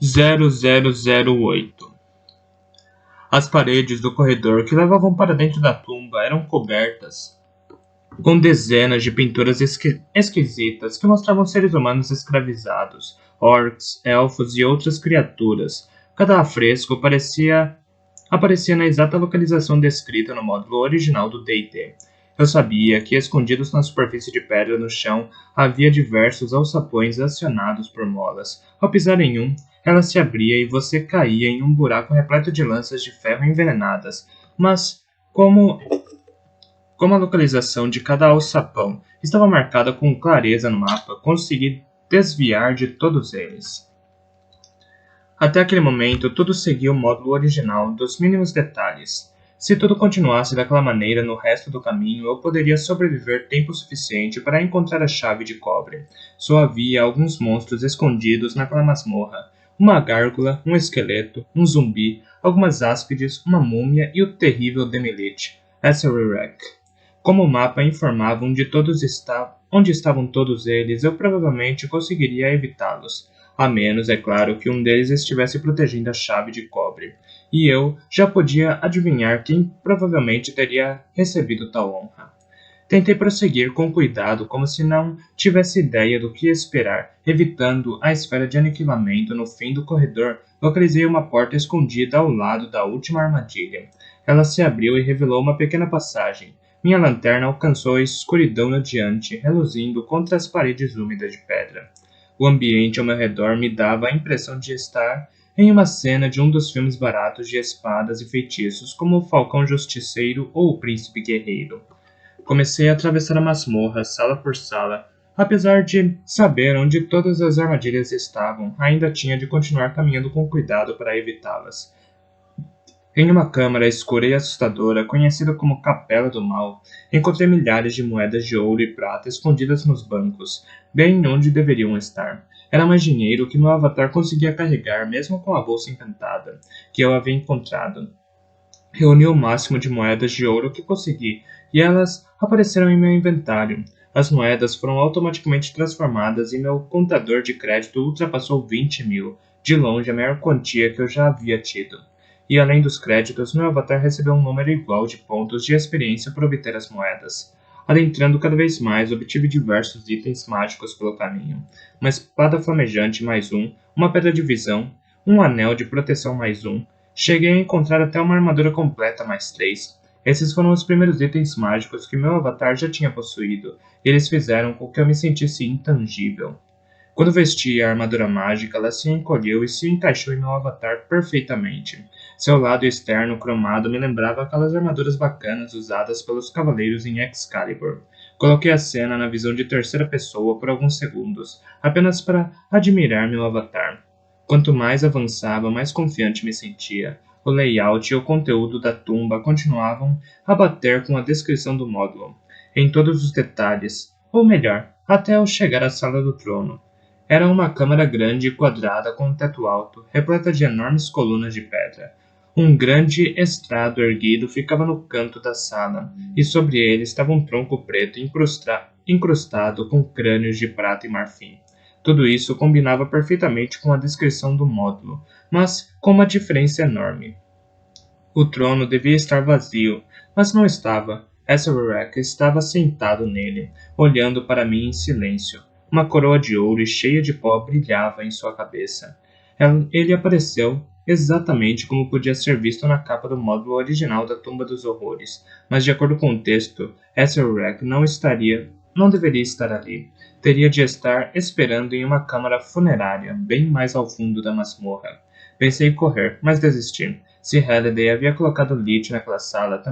0008. As paredes do corredor que levavam para dentro da tumba eram cobertas com dezenas de pinturas esquisitas que mostravam seres humanos escravizados, orcs, elfos e outras criaturas. Cada afresco aparecia na exata localização descrita no módulo original do D&D. Eu sabia que, escondidos na superfície de pedra no chão, havia diversos alçapões acionados por molas. Ao pisar em um, ela se abria e você caía em um buraco repleto de lanças de ferro envenenadas. Mas, como a localização de cada alçapão estava marcada com clareza no mapa, consegui desviar de todos eles. Até aquele momento, tudo seguia o módulo original dos mínimos detalhes. Se tudo continuasse daquela maneira no resto do caminho, eu poderia sobreviver tempo suficiente para encontrar a chave de cobre. Só havia alguns monstros escondidos naquela masmorra. Uma gárgula, um esqueleto, um zumbi, algumas áspides, uma múmia e o terrível Demilith, Essererek. Como o mapa informava onde estavam todos eles, eu provavelmente conseguiria evitá-los. A menos, é claro, que um deles estivesse protegendo a chave de cobre. E eu já podia adivinhar quem provavelmente teria recebido tal honra. Tentei prosseguir com cuidado, como se não tivesse ideia do que esperar. Evitando a esfera de aniquilamento no fim do corredor, localizei uma porta escondida ao lado da última armadilha. Ela se abriu e revelou uma pequena passagem. Minha lanterna alcançou a escuridão adiante, reluzindo contra as paredes úmidas de pedra. O ambiente ao meu redor me dava a impressão de estar em uma cena de um dos filmes baratos de espadas e feitiços, como o Falcão Justiceiro ou o Príncipe Guerreiro. Comecei a atravessar a masmorra, sala por sala. Apesar de saber onde todas as armadilhas estavam, ainda tinha de continuar caminhando com cuidado para evitá-las. Em uma câmara escura e assustadora, conhecida como Capela do Mal, encontrei milhares de moedas de ouro e prata escondidas nos bancos, bem onde deveriam estar. Era mais dinheiro que meu avatar conseguia carregar, mesmo com a bolsa encantada, que eu havia encontrado. Reuni o máximo de moedas de ouro que consegui, e elas apareceram em meu inventário. As moedas foram automaticamente transformadas e meu contador de crédito ultrapassou 20.000, de longe a maior quantia que eu já havia tido. E além dos créditos, meu avatar recebeu um número igual de pontos de experiência por obter as moedas. Adentrando cada vez mais, obtive diversos itens mágicos pelo caminho. Uma espada flamejante mais um, uma pedra de visão, um anel de proteção mais um. Cheguei a encontrar até uma armadura completa mais 3. Esses foram os primeiros itens mágicos que meu avatar já tinha possuído, e eles fizeram com que eu me sentisse intangível. Quando vesti a armadura mágica, ela se encolheu e se encaixou em meu avatar perfeitamente. Seu lado externo cromado me lembrava aquelas armaduras bacanas usadas pelos cavaleiros em Excalibur. Coloquei a cena na visão de terceira pessoa por alguns segundos, apenas para admirar meu avatar. Quanto mais avançava, mais confiante me sentia. O layout e o conteúdo da tumba continuavam a bater com a descrição do módulo, em todos os detalhes, ou melhor, até ao chegar à sala do trono. Era uma câmara grande e quadrada com um teto alto, repleta de enormes colunas de pedra. Um grande estrado erguido ficava no canto da sala, e sobre ele estava um tronco preto incrustado com crânios de prata e marfim. Tudo isso combinava perfeitamente com a descrição do módulo, mas com uma diferença enorme. O trono devia estar vazio, mas não estava. Essererek estava sentado nele, olhando para mim em silêncio. Uma coroa de ouro e cheia de pó brilhava em sua cabeça. Ele apareceu exatamente como podia ser visto na capa do módulo original da Tumba dos Horrores, mas de acordo com o texto, Essererek não deveria estar ali. Teria de estar esperando em uma câmara funerária, bem mais ao fundo da masmorra. Pensei em correr, mas desisti. Se Halliday havia colocado Lich naquela sala,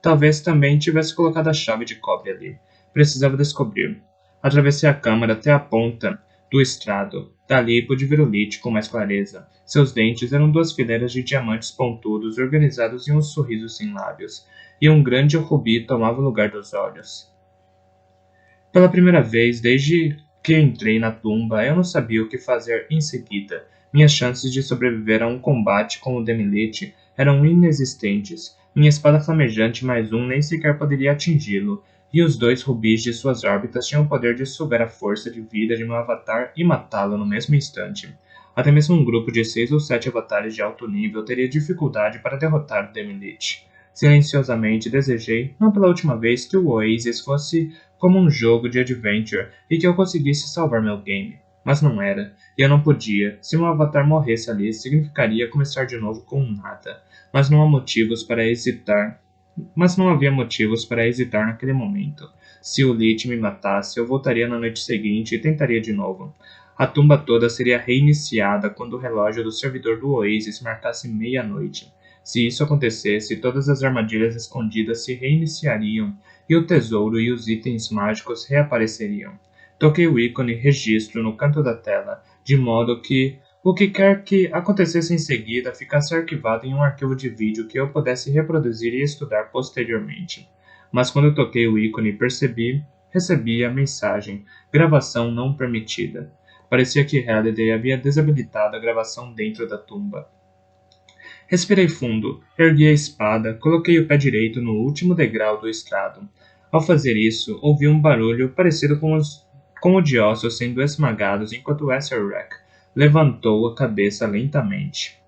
talvez também tivesse colocado a chave de cobre ali. Precisava descobrir. Atravessei a câmara até a ponta do estrado. Dali pude ver o Lich com mais clareza. Seus dentes eram 2 fileiras de diamantes pontudos organizados em um sorriso sem lábios, e um grande rubi tomava o lugar dos olhos. Pela primeira vez desde que entrei na tumba, eu não sabia o que fazer em seguida. Minhas chances de sobreviver a um combate com o Demilith eram inexistentes. Minha espada flamejante mais um nem sequer poderia atingi-lo, e os 2 rubis de suas órbitas tinham o poder de sugar a força de vida de meu avatar e matá-lo no mesmo instante. Até mesmo um grupo de 6 ou 7 avatares de alto nível teria dificuldade para derrotar o Demi-Lich. Silenciosamente desejei, não pela última vez, que o Oasis fosse como um jogo de adventure e que eu conseguisse salvar meu game. Mas não era, e eu não podia. Se meu avatar morresse ali, significaria começar de novo com nada. Mas não havia motivos para hesitar naquele momento. Se o Lich me matasse, eu voltaria na noite seguinte e tentaria de novo. A tumba toda seria reiniciada quando o relógio do servidor do Oasis marcasse meia-noite. Se isso acontecesse, todas as armadilhas escondidas se reiniciariam e o tesouro e os itens mágicos reapareceriam. Toquei o ícone registro no canto da tela, de modo que o que quer que acontecesse em seguida ficasse arquivado em um arquivo de vídeo que eu pudesse reproduzir e estudar posteriormente. Mas quando eu toquei o ícone, recebi a mensagem: gravação não permitida. Parecia que Halliday havia desabilitado a gravação dentro da tumba. Respirei fundo, ergui a espada, coloquei o pé direito no último degrau do estrado. Ao fazer isso, ouvi um barulho parecido com o de ossos sendo esmagados enquanto Esselrek levantou a cabeça lentamente.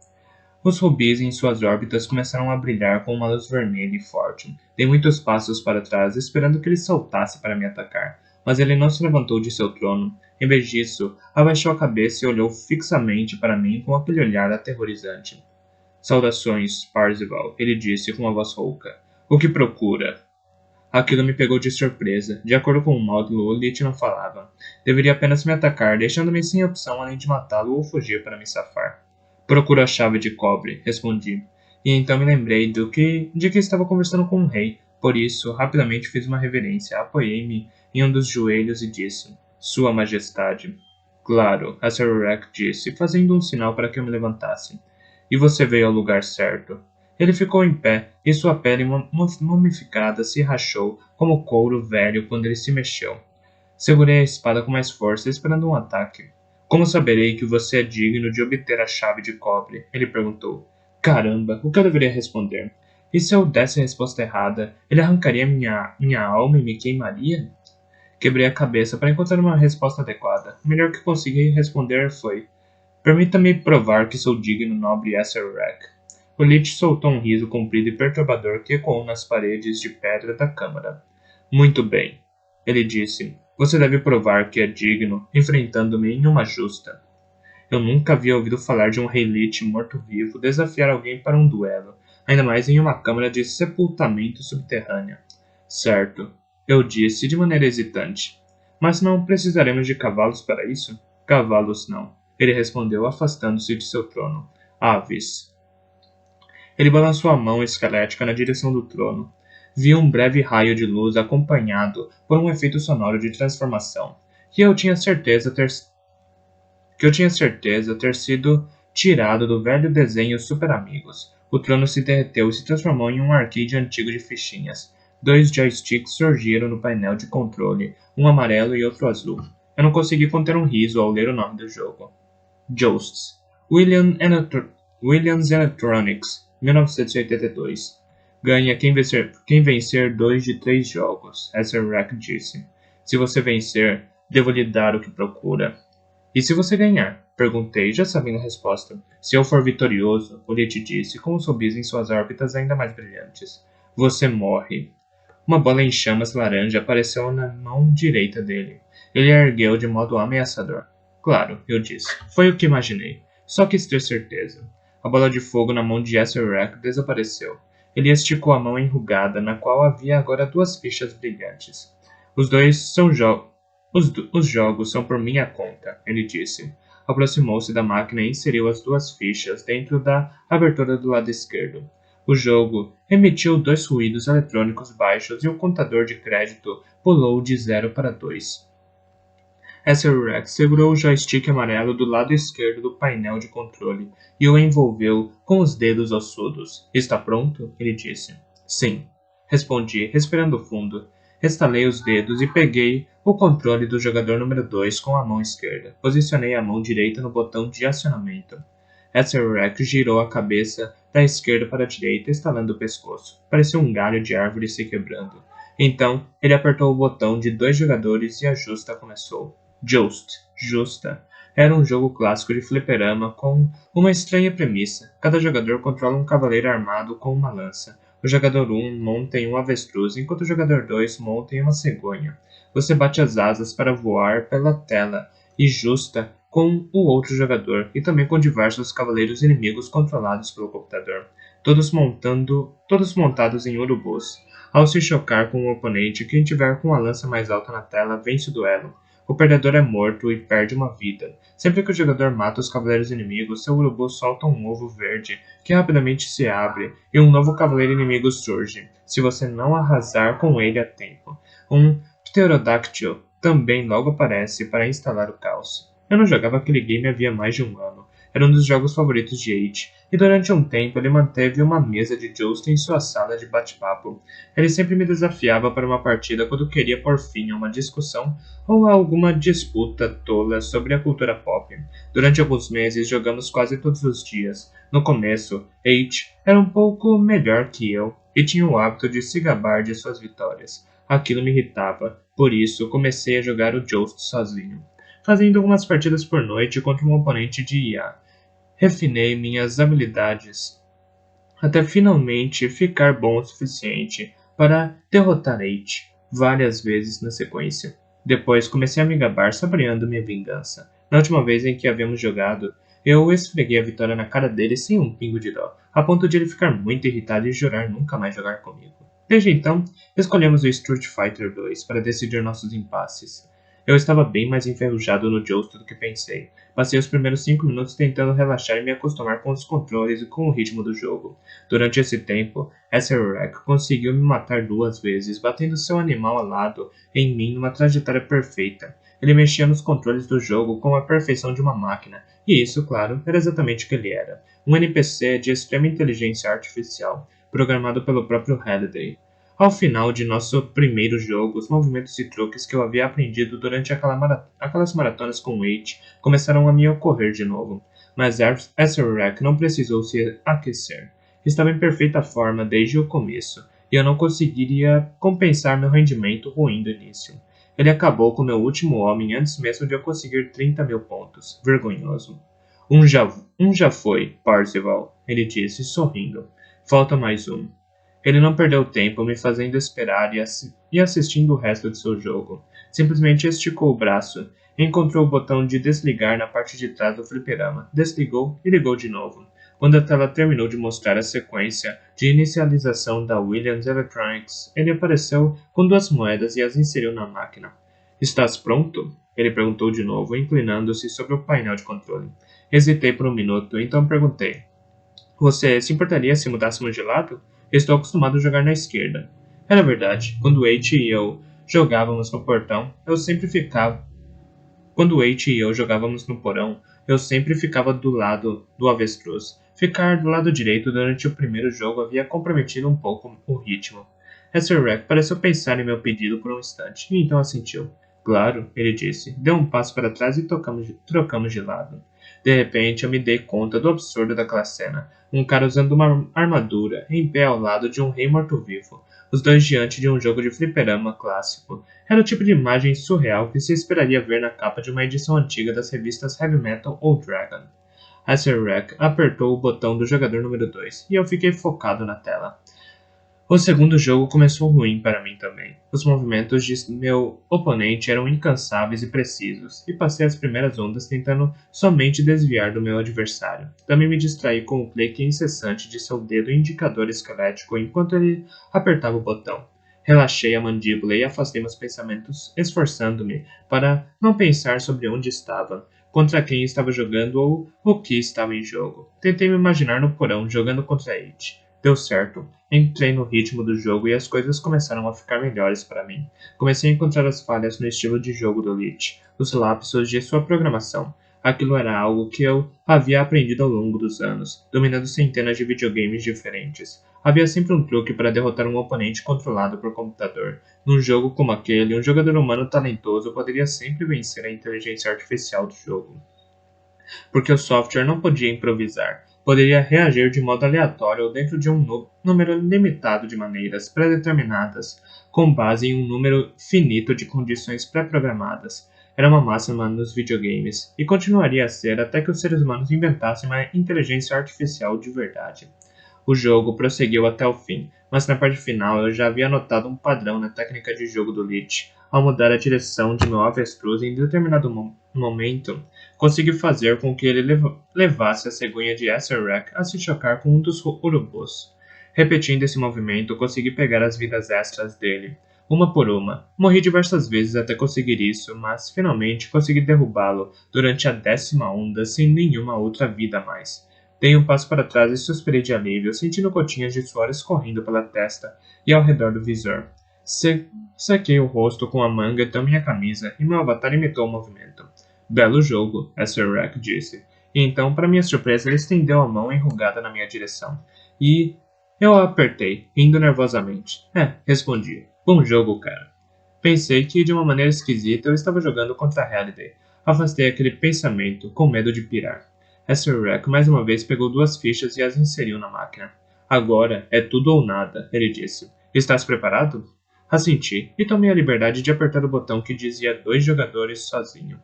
Os rubis em suas órbitas começaram a brilhar com uma luz vermelha e forte. Dei muitos passos para trás, esperando que ele saltasse para me atacar, mas ele não se levantou de seu trono. Em vez disso, abaixou a cabeça e olhou fixamente para mim com aquele olhar aterrorizante. Saudações, Parzival, ele disse com uma voz rouca. O que procura? Aquilo me pegou de surpresa. De acordo com o módulo, o Lich não falava. Deveria apenas me atacar, deixando-me sem opção além de matá-lo ou fugir para me safar. Procuro a chave de cobre, respondi. E então me lembrei de que estava conversando com o rei. Por isso, rapidamente fiz uma reverência, apoiei-me em um dos joelhos e disse: Sua Majestade. Claro, Esselrek disse, fazendo um sinal para que eu me levantasse. E você veio ao lugar certo. Ele ficou em pé, e sua pele mumificada se rachou como couro velho quando ele se mexeu. Segurei a espada com mais força, esperando um ataque. Como saberei que você é digno de obter a chave de cobre? Ele perguntou. Caramba, o que eu deveria responder? E se eu desse a resposta errada, ele arrancaria minha alma e me queimaria? Quebrei a cabeça para encontrar uma resposta adequada. O melhor que consegui responder foi: permita-me provar que sou digno, nobre Esselrek. O Lich soltou um riso comprido e perturbador que ecoou nas paredes de pedra da câmara. Muito bem, ele disse. Você deve provar que é digno, enfrentando-me em uma justa. Eu nunca havia ouvido falar de um rei Lich morto-vivo desafiar alguém para um duelo, ainda mais em uma câmara de sepultamento subterrânea. Certo, eu disse de maneira hesitante. Mas não precisaremos de cavalos para isso? Cavalos não, ele respondeu afastando-se de seu trono. Aves. Ele balançou a mão esquelética na direção do trono. Vi um breve raio de luz acompanhado por um efeito sonoro de transformação, que eu tinha certeza ter sido tirado do velho desenho Super Amigos. O trono se derreteu e se transformou em um arcade antigo de fichinhas. 2 joysticks surgiram no painel de controle, um amarelo e outro azul. Eu não consegui conter um riso ao ler o nome do jogo. Josts. Williams Electronics, 1982. Ganha quem vencer 2 de 3 jogos, Esselrek disse. Se você vencer, devo lhe dar o que procura. E se você ganhar? Perguntei, já sabendo a resposta. Se eu for vitorioso, o Lich disse, com os rubis em suas órbitas ainda mais brilhantes. Você morre. Uma bola em chamas laranja apareceu na mão direita dele. Ele a ergueu de modo ameaçador. Claro, eu disse. Foi o que imaginei. Só quis ter certeza. A bola de fogo na mão de Esselrek desapareceu. Ele esticou a mão enrugada, na qual havia agora 2 fichas brilhantes. Os jogos são por minha conta, ele disse. Aproximou-se da máquina e inseriu as 2 fichas dentro da abertura do lado esquerdo. O jogo emitiu 2 ruídos eletrônicos baixos e o contador de crédito pulou de 0 para 2. Esselrek segurou o joystick amarelo do lado esquerdo do painel de controle e o envolveu com os dedos ossudos. Está pronto? Ele disse. Sim, respondi, respirando fundo. Estalei os dedos e peguei o controle do jogador número 2 com a mão esquerda. Posicionei a mão direita no botão de acionamento. Esselrek girou a cabeça da esquerda para a direita, estalando o pescoço. Parecia um galho de árvore se quebrando. Então, ele apertou o botão de 2 jogadores e a justa começou. Joust, justa. Era um jogo clássico de fliperama com uma estranha premissa. Cada jogador controla um cavaleiro armado com uma lança. O jogador 1 monta em um avestruz, enquanto o jogador 2 monta em uma cegonha. Você bate as asas para voar pela tela e justa com o outro jogador, e também com diversos cavaleiros inimigos controlados pelo computador, todos montados em urubus. Ao se chocar com um oponente, quem tiver com a lança mais alta na tela vence o duelo. O perdedor é morto e perde uma vida. Sempre que o jogador mata os cavaleiros inimigos, seu urubu solta um ovo verde, que rapidamente se abre, e um novo cavaleiro inimigo surge, se você não arrasar com ele a tempo. Um pterodáctilo também logo aparece para instalar o caos. Eu não jogava aquele game havia mais de um ano. Era um dos jogos favoritos de H, e durante um tempo ele manteve uma mesa de justo em sua sala de bate-papo. Ele sempre me desafiava para uma partida quando queria pôr fim a uma discussão ou a alguma disputa tola sobre a cultura pop. Durante alguns meses jogamos quase todos os dias. No começo, H era um pouco melhor que eu e tinha o hábito de se gabar de suas vitórias. Aquilo me irritava, por isso comecei a jogar o Joust sozinho, fazendo algumas partidas por noite contra um oponente de IA. Refinei minhas habilidades até finalmente ficar bom o suficiente para derrotar H várias vezes na sequência. Depois comecei a me gabar saboreando minha vingança. Na última vez em que havíamos jogado, eu esfreguei a vitória na cara dele sem um pingo de dó, a ponto de ele ficar muito irritado e jurar nunca mais jogar comigo. Desde então, escolhemos o Street Fighter 2 para decidir nossos impasses. Eu estava bem mais enferrujado no Joust do que pensei. Passei os primeiros 5 minutos tentando relaxar e me acostumar com os controles e com o ritmo do jogo. Durante esse tempo, SRX conseguiu me matar 2 vezes, batendo seu animal alado em mim numa trajetória perfeita. Ele mexia nos controles do jogo com a perfeição de uma máquina, e isso, claro, era exatamente o que ele era. Um NPC de extrema inteligência artificial, programado pelo próprio Halliday. Ao final de nosso primeiro jogo, os movimentos e truques que eu havia aprendido durante aquelas maratonas com H começaram a me ocorrer de novo, mas SRX não precisou se aquecer. Estava em perfeita forma desde o começo, e eu não conseguiria compensar meu rendimento ruim do início. Ele acabou com meu último homem antes mesmo de eu conseguir 30 mil pontos. Vergonhoso. Um já foi, Parzival, ele disse, sorrindo. Falta mais um. Ele não perdeu tempo me fazendo esperar e assistindo o resto de seu jogo. Simplesmente esticou o braço, encontrou o botão de desligar na parte de trás do fliperama, desligou e ligou de novo. Quando a tela terminou de mostrar a sequência de inicialização da Williams Electronics, ele apareceu com 2 moedas e as inseriu na máquina. Estás pronto? Ele perguntou de novo, inclinando-se sobre o painel de controle. Hesitei por um minuto, então perguntei. Você se importaria se mudássemos de lado? Estou acostumado a jogar na esquerda. Era verdade. Quando H e eu jogávamos no porão, eu sempre ficava do lado do avestruz. Ficar do lado direito durante o primeiro jogo havia comprometido um pouco o ritmo. SRX pareceu pensar em meu pedido por um instante, e então assentiu. Claro, ele disse. Deu um passo para trás e trocamos de lado. De repente, eu me dei conta do absurdo daquela cena. Um cara usando uma armadura, em pé ao lado de um rei morto-vivo. Os dois diante de um jogo de fliperama clássico. Era o tipo de imagem surreal que se esperaria ver na capa de uma edição antiga das revistas Heavy Metal ou Dragon. SRX apertou o botão do jogador número 2 e eu fiquei focado na tela. O segundo jogo começou ruim para mim também. Os movimentos de meu oponente eram incansáveis e precisos, e passei as primeiras ondas tentando somente desviar do meu adversário. Também me distraí com o clique incessante de seu dedo indicador esquelético enquanto ele apertava o botão. Relaxei a mandíbula e afastei meus pensamentos, esforçando-me para não pensar sobre onde estava, contra quem estava jogando ou o que estava em jogo. Tentei me imaginar no porão jogando contra H. Deu certo. Entrei no ritmo do jogo e as coisas começaram a ficar melhores para mim. Comecei a encontrar as falhas no estilo de jogo do Lich, os lapsos de sua programação. Aquilo era algo que eu havia aprendido ao longo dos anos, dominando centenas de videogames diferentes. Havia sempre um truque para derrotar um oponente controlado por computador. Num jogo como aquele, um jogador humano talentoso poderia sempre vencer a inteligência artificial do jogo. Porque o software não podia improvisar. Poderia reagir de modo aleatório ou dentro de um número limitado de maneiras pré-determinadas, com base em um número finito de condições pré-programadas. era uma máxima nos videogames, e continuaria a ser até que os seres humanos inventassem uma inteligência artificial de verdade. O jogo prosseguiu até o fim, mas na parte final eu já havia notado um padrão na técnica de jogo do Lich. Ao mudar a direção de meu avestruz em determinado momento, consegui fazer com que ele levasse a cegonha de Acerrek a se chocar com um dos urubus. Repetindo esse movimento, consegui pegar as vidas extras dele, uma por uma. Morri diversas vezes até conseguir isso, mas finalmente consegui derrubá-lo durante a 10ª onda sem nenhuma outra vida a mais. Dei um passo para trás e suspirei de alívio, sentindo gotinhas de suor escorrendo pela testa e ao redor do visor. Sequei o rosto com a manga da minha camisa e meu avatar imitou o movimento. Belo jogo, Acerrek disse. E então, para minha surpresa, ele estendeu a mão enrugada na minha direção. E eu a apertei, rindo nervosamente. Respondi. Bom jogo, cara. Pensei que, de uma maneira esquisita, eu estava jogando contra Halliday. Afastei aquele pensamento, com medo de pirar. Acerrek mais uma vez pegou 2 fichas e as inseriu na máquina. Agora é tudo ou nada, ele disse. Estás preparado? Assenti e tomei a liberdade de apertar o botão que dizia 2 jogadores sozinho.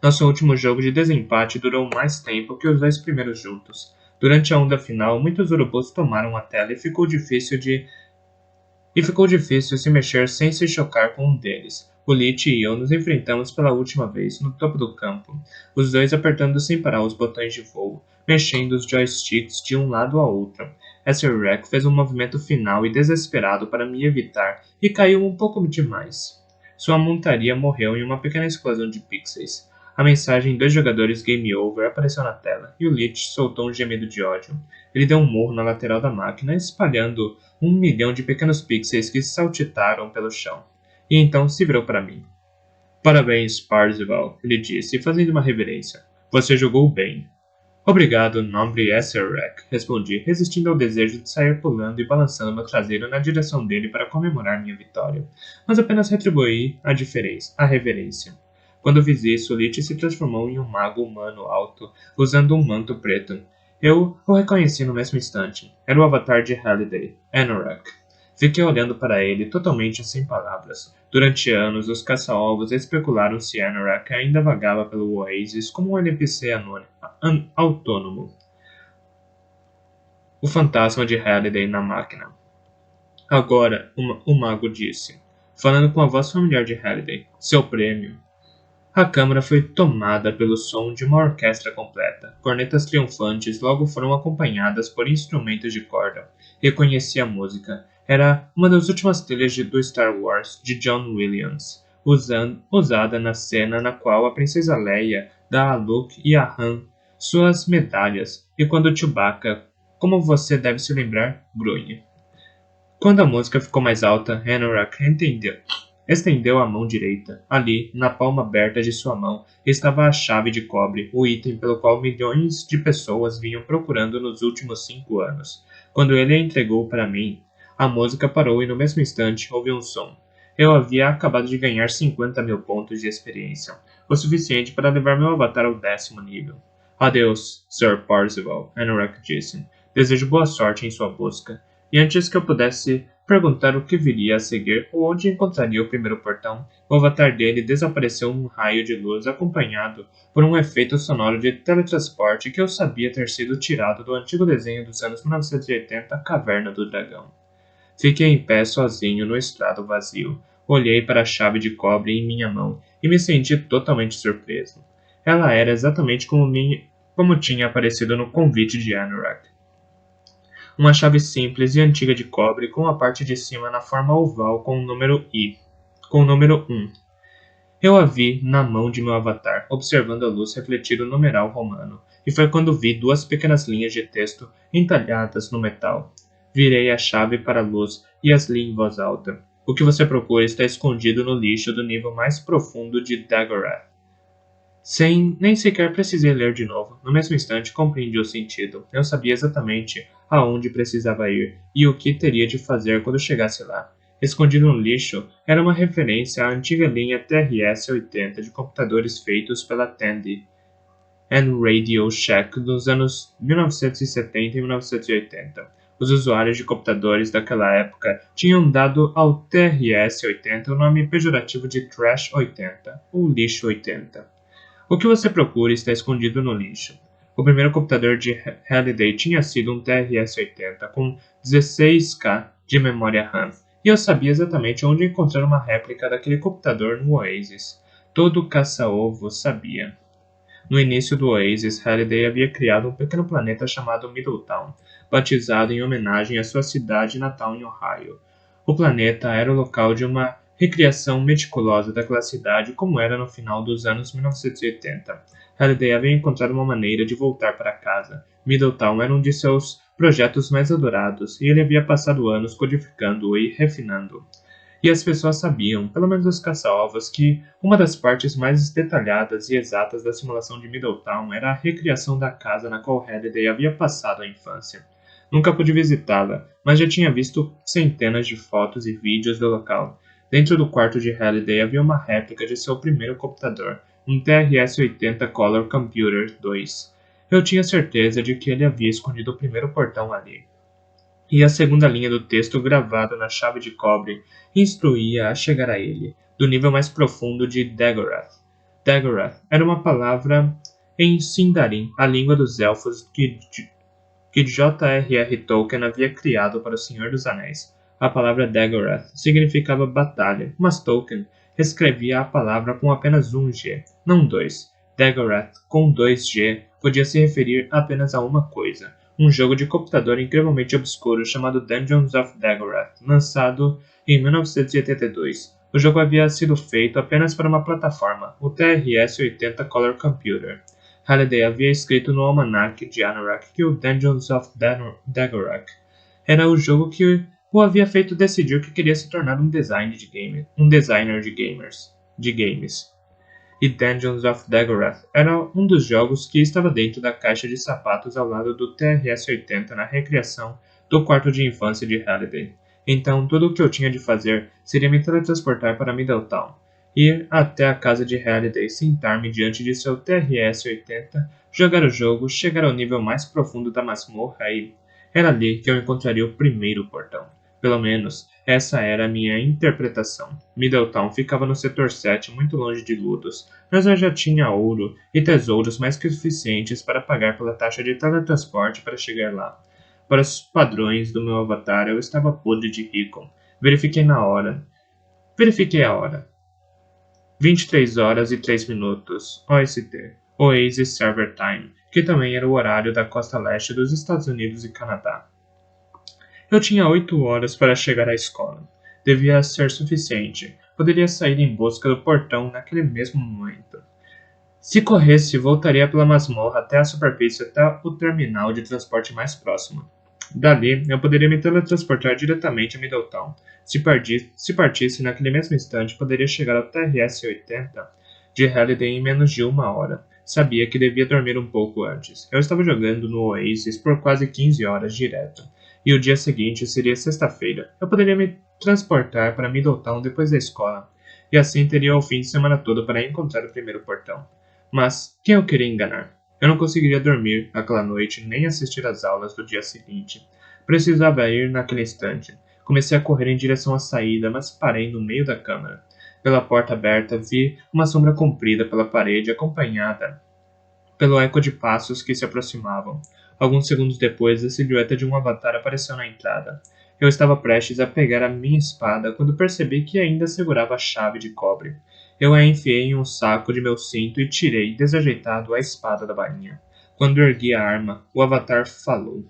Nosso último jogo de desempate durou mais tempo que os 2 primeiros juntos. Durante a onda final, muitos urubus tomaram a tela e ficou difícil se mexer sem se chocar com um deles. O Lich e eu nos enfrentamos pela última vez, no topo do campo, os dois apertando sem parar os botões de voo, mexendo os joysticks de um lado a outro. Acerrek fez um movimento final e desesperado para me evitar e caiu um pouco demais. Sua montaria morreu em uma pequena explosão de pixels. A mensagem 2 jogadores Game Over apareceu na tela, e o Lich soltou um gemido de ódio. Ele deu um murro na lateral da máquina, espalhando 1 milhão de pequenos pixels que saltitaram pelo chão. E então se virou para mim. Parabéns, Parzival, ele disse, fazendo uma reverência. Você jogou bem. Obrigado, nobre Acerrek, respondi, resistindo ao desejo de sair pulando e balançando meu traseiro na direção dele para comemorar minha vitória. Mas apenas retribuí a reverência. Quando fiz isso, o Lich se transformou em um mago humano alto, usando um manto preto. Eu o reconheci no mesmo instante. Era o avatar de Halliday, Anorak. Fiquei olhando para ele, totalmente sem palavras. Durante anos, os caça-ovos especularam se Anorak ainda vagava pelo Oasis como um NPC autônomo. O fantasma de Halliday na máquina. Agora, o mago disse, falando com a voz familiar de Halliday, seu prêmio. A câmara foi tomada pelo som de uma orquestra completa. Cornetas triunfantes logo foram acompanhadas por instrumentos de corda. Reconheci a música. Era uma das últimas trilhas do Star Wars, de John Williams, usada na cena na qual a princesa Leia dá a Luke e a Han suas medalhas, e quando Chewbacca, como você deve se lembrar, grunhe. Quando a música ficou mais alta, Anorak estendeu a mão direita. Ali, na palma aberta de sua mão, estava a chave de cobre, o item pelo qual milhões de pessoas vinham procurando nos últimos 5 anos. Quando ele a entregou para mim, a música parou e no mesmo instante houve um som. Eu havia acabado de ganhar 50 mil pontos de experiência, o suficiente para levar meu avatar ao 10º nível. Adeus, Sir Parzival, Anorak disse. Desejo boa sorte em sua busca. E antes que eu pudesse perguntar o que viria a seguir ou onde encontraria o primeiro portão, o avatar dele desapareceu num raio de luz acompanhado por um efeito sonoro de teletransporte que eu sabia ter sido tirado do antigo desenho dos anos 1980 Caverna do Dragão. Fiquei em pé sozinho no estrado vazio. Olhei para a chave de cobre em minha mão e me senti totalmente surpreso. Ela era exatamente como tinha aparecido no convite de Anorak. Uma chave simples e antiga de cobre com a parte de cima na forma oval com o número 1. Eu a vi na mão de meu avatar, observando a luz refletir o numeral romano, e foi quando vi 2 pequenas linhas de texto entalhadas no metal. Virei a chave para a luz e as li em voz alta. O que você procura está escondido no lixo do nível mais profundo de Daggorath. Nem sequer precisei ler de novo. No mesmo instante compreendi o sentido. Eu sabia exatamente aonde precisava ir e o que teria de fazer quando chegasse lá. Escondido no lixo era uma referência à antiga linha TRS-80 de computadores feitos pela Tandy and Radio Shack nos anos 1970 e 1980. Os usuários de computadores daquela época tinham dado ao TRS-80 o nome pejorativo de Trash 80, ou Lixo 80. O que você procura está escondido no lixo. O primeiro computador de Halliday tinha sido um TRS-80 com 16K de memória RAM, e eu sabia exatamente onde encontrar uma réplica daquele computador no Oasis. Todo caça-ovo sabia. No início do Oasis, Halliday havia criado um pequeno planeta chamado Middletown, batizado em homenagem à sua cidade natal em Ohio. O planeta era o local de uma recriação meticulosa daquela cidade como era no final dos anos 1980. Halliday havia encontrado uma maneira de voltar para casa. Middletown era um de seus projetos mais adorados, e ele havia passado anos codificando-o e refinando. E as pessoas sabiam, pelo menos os caça-ovos, que uma das partes mais detalhadas e exatas da simulação de Middletown era a recriação da casa na qual Halliday havia passado a infância. Nunca pude visitá-la, mas já tinha visto centenas de fotos e vídeos do local. Dentro do quarto de Halliday havia uma réplica de seu primeiro computador, um TRS-80 Color Computer 2. Eu tinha certeza de que ele havia escondido o primeiro portão ali. E a segunda linha do texto gravado na chave de cobre instruía a chegar a ele, do nível mais profundo de Dagorath. Dagorath era uma palavra em Sindarin, a língua dos elfos que J.R.R. Tolkien havia criado para o Senhor dos Anéis. A palavra Dagorath significava batalha, mas Tolkien escrevia a palavra com apenas um G, não dois. Dagorath, com 2G, podia se referir apenas a uma coisa: um jogo de computador incrivelmente obscuro chamado Dungeons of Dagorath, lançado em 1982. O jogo havia sido feito apenas para uma plataforma, o TRS-80 Color Computer. Halliday havia escrito no almanaque de Anorak que o Dungeons of Dagorath era o jogo que o havia feito decidir que queria se tornar um designer de games. E Dungeons of Dagorath era um dos jogos que estava dentro da caixa de sapatos ao lado do TRS-80 na recriação do quarto de infância de Halliday. Então, tudo o que eu tinha de fazer seria me teletransportar para Middletown, ir até a casa de Halliday, sentar-me diante de seu TRS-80, jogar o jogo, chegar ao nível mais profundo da masmorra e... Era ali que eu encontraria o primeiro portão. Pelo menos, essa era a minha interpretação. Middletown ficava no setor 7, muito longe de Ludus, mas eu já tinha ouro e tesouros mais que suficientes para pagar pela taxa de teletransporte para chegar lá. Para os padrões do meu avatar, eu estava podre de rico. Verifiquei a hora. 23 horas e 3 minutos, OST, Oasis Server Time, que também era o horário da costa leste dos Estados Unidos e Canadá. Eu tinha 8 horas para chegar à escola. Devia ser suficiente. Poderia sair em busca do portão naquele mesmo momento. Se corresse, voltaria pela masmorra até a superfície até o terminal de transporte mais próximo. Dali, eu poderia me teletransportar diretamente a Middletown. Se partisse naquele mesmo instante, poderia chegar ao TRS-80 de Halliday em menos de 1 hora. Sabia que devia dormir um pouco antes. Eu estava jogando no Oasis por quase 15 horas direto. E o dia seguinte seria sexta-feira. Eu poderia me transportar para Middletown depois da escola. E assim teria o fim de semana todo para encontrar o primeiro portão. Mas quem eu queria enganar? Eu não conseguiria dormir aquela noite nem assistir às aulas do dia seguinte. Precisava ir naquele instante. Comecei a correr em direção à saída, mas parei no meio da câmara. Pela porta aberta, vi uma sombra comprida pela parede, acompanhada pelo eco de passos que se aproximavam. Alguns segundos depois, a silhueta de um avatar apareceu na entrada. Eu estava prestes a pegar a minha espada quando percebi que ainda segurava a chave de cobre. Eu a enfiei em um saco de meu cinto e tirei, desajeitado, a espada da bainha. Quando ergui a arma, o avatar falou.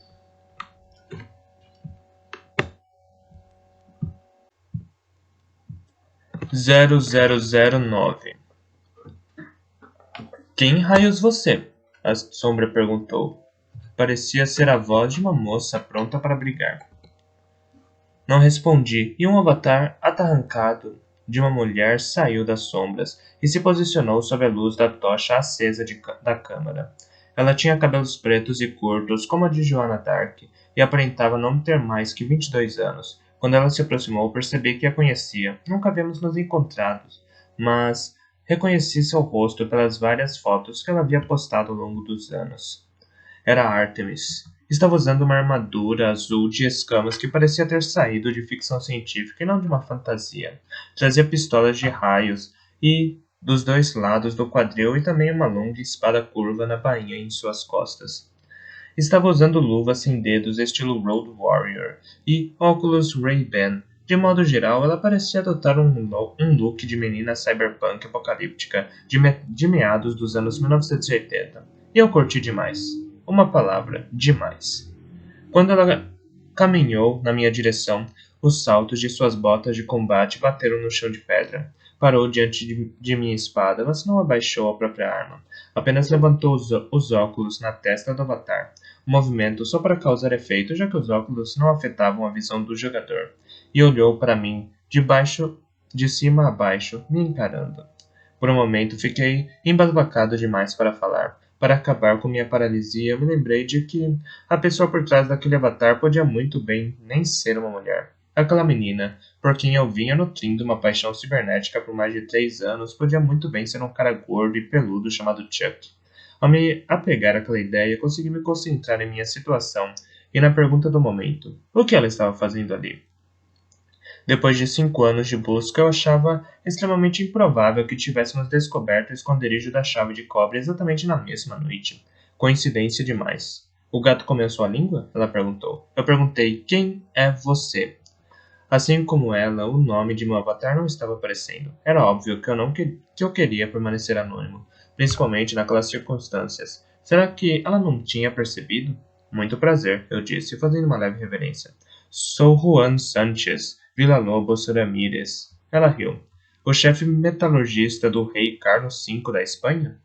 0009. Quem raios você? A sombra perguntou. Parecia ser a voz de uma moça pronta para brigar. Não respondi, e um avatar atarrancado de uma mulher saiu das sombras e se posicionou sob a luz da tocha acesa da câmara. Ela tinha cabelos pretos e curtos, como a de Joanna Dark, e aparentava não ter mais que 22 anos. Quando ela se aproximou, percebi que a conhecia. Nunca havíamos nos encontrado, mas reconheci seu rosto pelas várias fotos que ela havia postado ao longo dos anos. Era Artemis. Estava usando uma armadura azul de escamas que parecia ter saído de ficção científica e não de uma fantasia. Trazia pistolas de raios e dos dois lados do quadril e também uma longa espada curva na bainha em suas costas. Estava usando luvas sem dedos estilo Road Warrior e óculos Ray-Ban. De modo geral, ela parecia adotar um look de menina cyberpunk apocalíptica de meados dos anos 1980. E eu curti demais. Uma palavra, demais. Quando ela caminhou na minha direção, os saltos de suas botas de combate bateram no chão de pedra. Parou diante de minha espada, mas não abaixou a própria arma. Apenas levantou os óculos na testa do avatar. Um movimento só para causar efeito, já que os óculos não afetavam a visão do jogador. E olhou para mim, de cima a baixo, me encarando. Por um momento fiquei embasbacado demais para falar. Para acabar com minha paralisia, eu me lembrei de que a pessoa por trás daquele avatar podia muito bem nem ser uma mulher. Aquela menina, por quem eu vinha nutrindo uma paixão cibernética por mais de 3 anos, podia muito bem ser um cara gordo e peludo chamado Chuck. Ao me apegar àquela ideia, consegui me concentrar em minha situação e na pergunta do momento: o que ela estava fazendo ali? Depois de 5 anos de busca, eu achava extremamente improvável que tivéssemos descoberto o esconderijo da chave de cobre exatamente na mesma noite. Coincidência demais. O gato comeu sua língua? Ela perguntou. Eu perguntei: quem é você? Assim como ela, o nome de meu avatar não estava aparecendo. Era óbvio que eu queria permanecer anônimo, principalmente naquelas circunstâncias. Será que ela não tinha percebido? Muito prazer, eu disse, fazendo uma leve reverência. Sou Juan Sanchez, Villa-Lobos Ramírez. Ela riu. O chefe metalurgista do rei Carlos V da Espanha?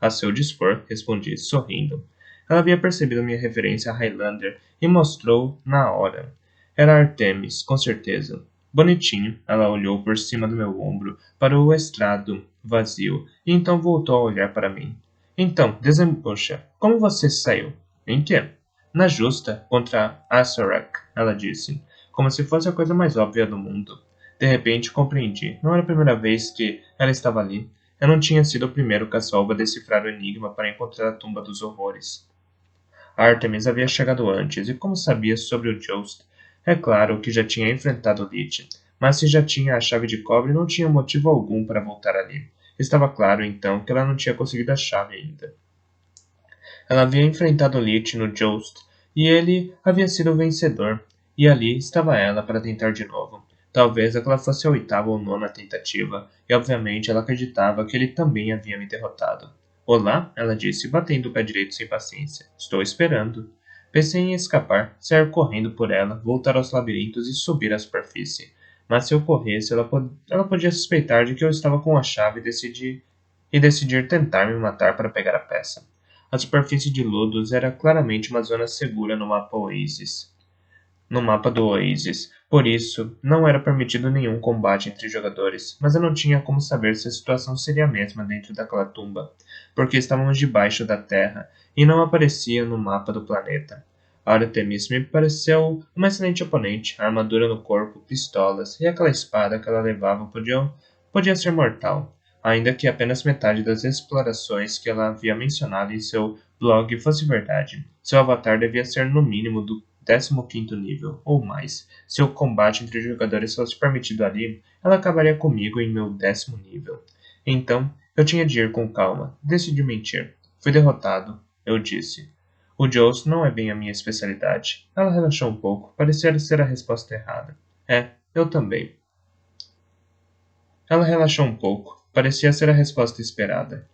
A seu dispor, respondi, sorrindo. Ela havia percebido minha referência a Highlander e mostrou na hora. Era Artemis, com certeza. Bonitinho, ela olhou por cima do meu ombro para o estrado vazio e então voltou a olhar para mim. Então, desembucha, como você saiu? Em quê? Na justa, contra Asarak, ela disse, como se fosse a coisa mais óbvia do mundo. De repente compreendi. Não era a primeira vez que ela estava ali. Eu não tinha sido o primeiro caçoba a decifrar o enigma para encontrar a tumba dos horrores. Artemis havia chegado antes, e como sabia sobre o Joust? É claro que já tinha enfrentado Lich, mas se já tinha a chave de cobre, não tinha motivo algum para voltar ali. Estava claro, então, que ela não tinha conseguido a chave ainda. Ela havia enfrentado Lich no Joust, e ele havia sido o vencedor, e ali estava ela para tentar de novo. Talvez aquela fosse a 8ª ou 9ª tentativa, e obviamente ela acreditava que ele também havia me derrotado. Olá, ela disse, batendo o pé direito sem paciência. Estou esperando. Pensei em escapar, sair correndo por ela, voltar aos labirintos e subir à superfície. Mas se eu corresse, ela podia suspeitar de que eu estava com a chave e decidir tentar me matar para pegar a peça. A superfície de Ludus era claramente uma zona segura no mapa do Oasis. Por isso, não era permitido nenhum combate entre jogadores, mas eu não tinha como saber se a situação seria a mesma dentro daquela tumba, porque estávamos debaixo da Terra e não aparecia no mapa do planeta. Artemis me pareceu uma excelente oponente, a armadura no corpo, pistolas e aquela espada que ela levava podia ser mortal, ainda que apenas metade das explorações que ela havia mencionado em seu blog fosse verdade. Seu avatar devia ser no mínimo do 15º nível, ou mais. Se o combate entre jogadores fosse permitido ali, ela acabaria comigo em meu 10º nível. Então, eu tinha de ir com calma. Decidi mentir. Fui derrotado, eu disse. O Joust não é bem a minha especialidade. Ela relaxou um pouco, parecia ser a resposta errada. Eu também. Ela relaxou um pouco, parecia ser a resposta esperada.